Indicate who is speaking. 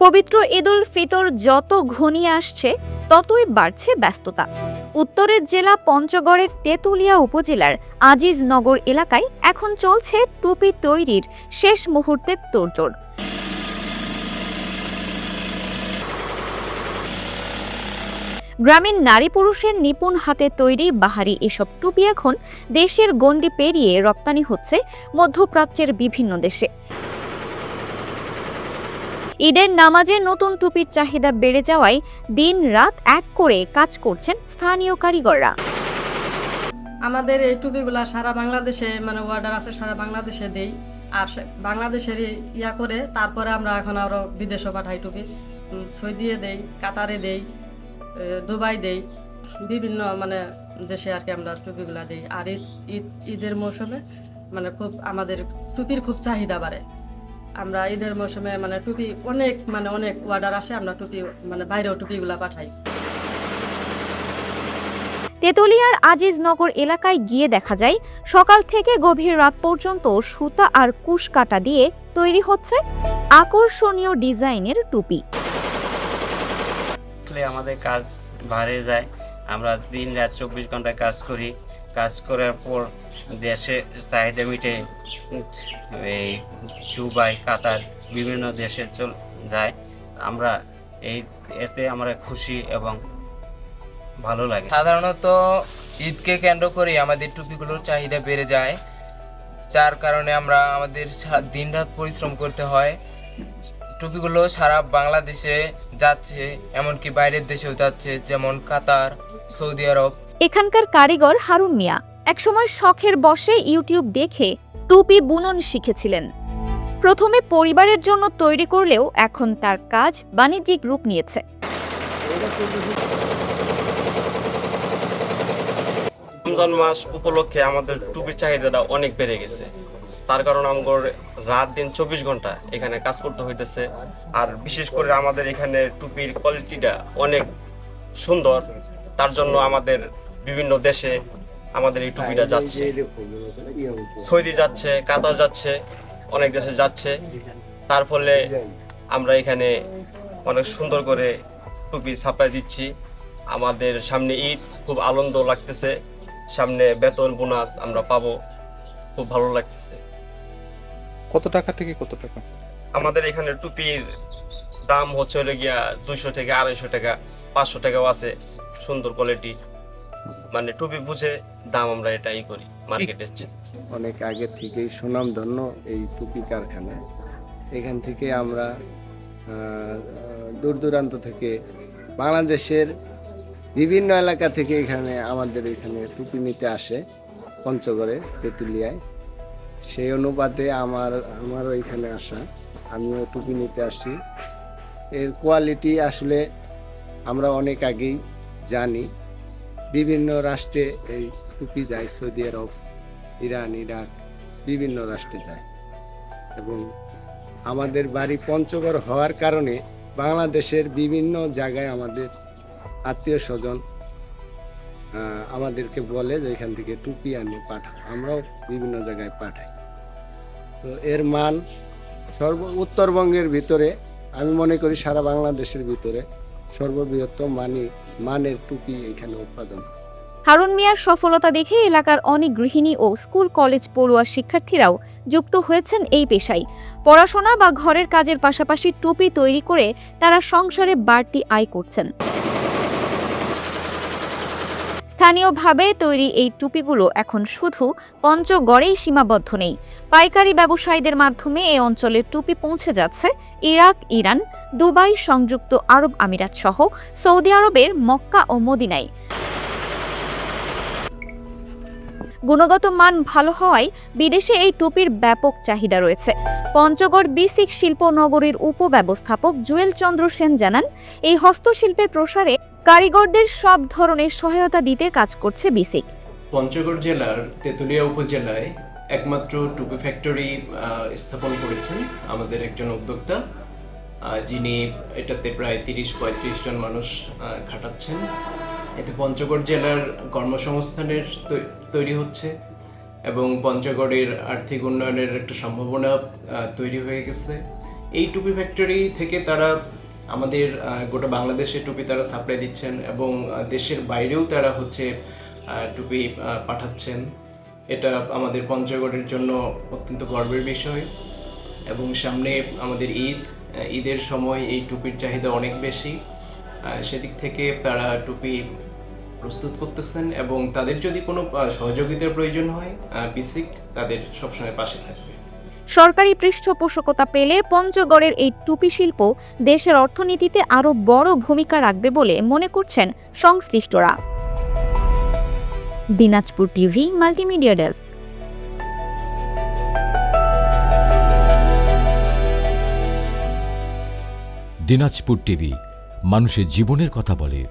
Speaker 1: পবিত্র ঈদুল ফিতর যত ঘনিয়ে আসছে ততই বাড়ছে ব্যস্ততা। উত্তরের জেলা পঞ্চগড়ের তেঁতুলিয়া উপজেলার আজিজনগর এলাকায় এখন চলছে টুপি তৈরির শেষ মুহূর্তের তোড়জোড়। গ্রামীণ নারী পুরুষের নিপুণ হাতে তৈরি বাহারি এসব টুপি এখন দেশের গণ্ডি পেরিয়ে রপ্তানি হচ্ছে মধ্যপ্রাচ্যের বিভিন্ন দেশে। ঈদের নামাজে নতুন টুপির চাহিদা বেড়ে যাওয়ায় দিন রাত এক করে কাজ করছেন স্থানীয় কারিগররা।
Speaker 2: আমাদের এই টুপিগুলা সারা বাংলাদেশে অর্ডার আছে, সারা বাংলাদেশে দেই। আর বাংলাদেশের ইয়া করে তারপরে আমরা এখন আরো বিদেশে পাঠাই টুপি। সৌদিয়ে দেই, কাতারে দেই, দুবাই দেই, বিভিন্ন দেশে আর কি আমরা টুপিগুলা দিই। আর ঈদের মৌসুমে খুব আমাদের টুপির খুব চাহিদা বাড়ে। আমরা ঈদের মৌসুমে টুপি অনেক অর্ডার আসে, আমরা টুপি বাইরেও টুপিগুলা পাঠাই।
Speaker 1: তেঁতুলিয়ার আজিজনগর এলাকায় গিয়ে দেখা যায় সকাল থেকে গভীর রাত পর্যন্ত সুতা আর কুশ কাটা দিয়ে তৈরি হচ্ছে আকর্ষণীয় ডিজাইনের টুপি।
Speaker 3: আমাদের কাজ বাড়ে যায়, আমরা দিন রাত 24 ঘন্টা কাজ করি। কাজ করার পর দেশে চাহিদা মিটে এই দুবাই, কাতার বিভিন্ন দেশে যায়। আমরা এতে আমরা খুশি এবং ভালো লাগে।
Speaker 4: সাধারণত ঈদকে কেন্দ্র করে আমাদের টুপিগুলোর চাহিদা বেড়ে যায়, যার কারণে আমাদের দিনরাত পরিশ্রম করতে হয়। টুপিগুলো সারা বাংলাদেশে যাচ্ছে, এমনকি বাইরের দেশেও যাচ্ছে, যেমন কাতার, সৌদি আরব।
Speaker 1: এখানকার কারিগর হারুন মিয়া একসময় শখের বশে ইউটিউব দেখে টুপি বুনন শিখেছিলেন। প্রথমে পরিবারের জন্য তৈরি করলেও এখন তার কাজ বাণিজ্যিক রূপ নিয়েছে।
Speaker 5: রমজান মাস উপলক্ষে আমাদের টুপির চাহিদাটা অনেক বেড়ে গেছে। তার কারণ আমাদের রাত দিন 24 ঘন্টা এখানে কাজ করতে হইতেছে। আর বিশেষ করে আমাদের এখানে টুপির কোয়ালিটিটা অনেক সুন্দর, তার জন্য আমাদের বিভিন্ন দেশে আমাদের এই টুপিটা যাচ্ছে। সৌদি যাচ্ছে, কাতার যাচ্ছে, অনেক দেশে যাচ্ছে। তার ফলে আমরা এখানে অনেক সুন্দর করে টুপি সাপ্লাই দিচ্ছি। আমাদের সামনে ঈদ, খুব আনন্দ লাগতেছে। সামনে বেতন বোনাস আমরা পাবো, খুব ভালো লাগতেছে।
Speaker 6: কত টাকা থেকে কত টাকা?
Speaker 5: আমাদের এখানে টুপির দাম হচ্ছে 200 থেকে 250 টাকা, 500 টাকাও আছে। সুন্দর কোয়ালিটি, টুপি বুঝে দাম আমরা এটাই করি মার্কেটে।
Speaker 7: অনেক আগে থেকেই সুনামধন্য এই টুপি কারখানা। এখান থেকে আমরা দূর দূরান্ত থেকে বাংলাদেশের বিভিন্ন এলাকা থেকে আমাদের এখানে টুপি নিতে আসে পঞ্চগড়ে, তেঁতুলিয়ায়। সেই অনুপাতে আমারও এখানে আসা, আমিও টুপি নিতে আসছি। এর কোয়ালিটি আসলে আমরা অনেক আগেই জানি। বিভিন্ন রাষ্ট্রে এই টুপি যায়, সৌদি আরব, ইরান, ইরাক, বিভিন্ন রাষ্ট্রে যায়। এবং আমাদের বাড়ি পঞ্চগড় হওয়ার কারণে বাংলাদেশের বিভিন্ন জায়গায় আমাদের আত্মীয় স্বজন আমাদেরকে বলে যে এখান থেকে টুপি আনি পাঠাও, আমরাও বিভিন্ন জায়গায় পাঠাই। তো এর মান উত্তরবঙ্গের ভিতরে, আমি মনে করি সারা বাংলাদেশের ভিতরে সর্ববৃহত্তম মানের টুপি এখানে উৎপাদন।
Speaker 1: হারুন মিয়ার সফলতা দেখে এলাকার অনেক গৃহিণী ও স্কুল কলেজ পড়ুয়া শিক্ষার্থীরাও যুক্ত হয়েছেন এই পেশায়। পড়াশোনা বা ঘরের কাজের পাশাপাশি টুপি তৈরি করে তারা সংসারে বাড়তি আয় করছেন। স্থানীয়ভাবে তৈরি এই টুপিগুলো এখন শুধু পঞ্চগড়েই সীমাবদ্ধ নেই। পাইকারি ব্যবসায়ীদের মাধ্যমে এই অঞ্চলের টুপি পৌঁছে যাচ্ছে ইরাক, ইরান, দুবাই, সংযুক্ত আরব আমিরাত সহ সৌদি আরবের মক্কা ও মদিনায়। গুণগত মান ভালো হওয়ায় বিদেশে এই টুপির ব্যাপক চাহিদা রয়েছে। পঞ্চগড় বিসিক শিল্প নগরীর উপব্যবস্থাপক জুয়েল চন্দ্র সেন জানান, এই হস্তশিল্পের প্রসারে কারিগরদের সব ধরনের সহায়তা দিতে কাজ করছে বিসিক।
Speaker 8: পঞ্চগড় জেলার তেঁতুলিয়া উপজেলায় একমাত্র টুপি ফ্যাক্টরি স্থাপন করেছেন আমাদের একজন উদ্যোক্তা, যিনি এটাতে প্রায় 30-35 জন মানুষ খাটাচ্ছেন। এতে পঞ্চগড় জেলার কর্মসংস্থানের তৈরি হচ্ছে এবং পঞ্চগড়ের আর্থিক উন্নয়নের একটা সম্ভাবনা তৈরি হয়ে গেছে। এই টুপি ফ্যাক্টরি থেকে তারা আমাদের গোটা বাংলাদেশে টুপি তারা সাপ্লাই দিচ্ছেন এবং দেশের বাইরেও তারা হচ্ছে টুপি পাঠাচ্ছেন। এটা আমাদের পঞ্চগড়ের জন্য অত্যন্ত গর্বের বিষয়। এবং সামনে আমাদের ঈদের সময় এই টুপির চাহিদা অনেক বেশি, সেদিক থেকে তারা টুপি প্রস্তুত করতেছেন এবং তাদের যদি কোনো সহযোগিতার প্রয়োজন হয় বিসিক তাদের সবসময় পাশে থাকবে।
Speaker 1: সরকারি পৃষ্ঠপোষকতা পেলে পঞ্চগড়ের এই টুপি শিল্প দেশের অর্থনীতিতে আরও বড় ভূমিকা রাখবে বলে মনে করছেন সংশ্লিষ্টরা। Dinajpur TV multimedia desk.
Speaker 9: Dinajpur TV মানুষের জীবনের কথা বলে।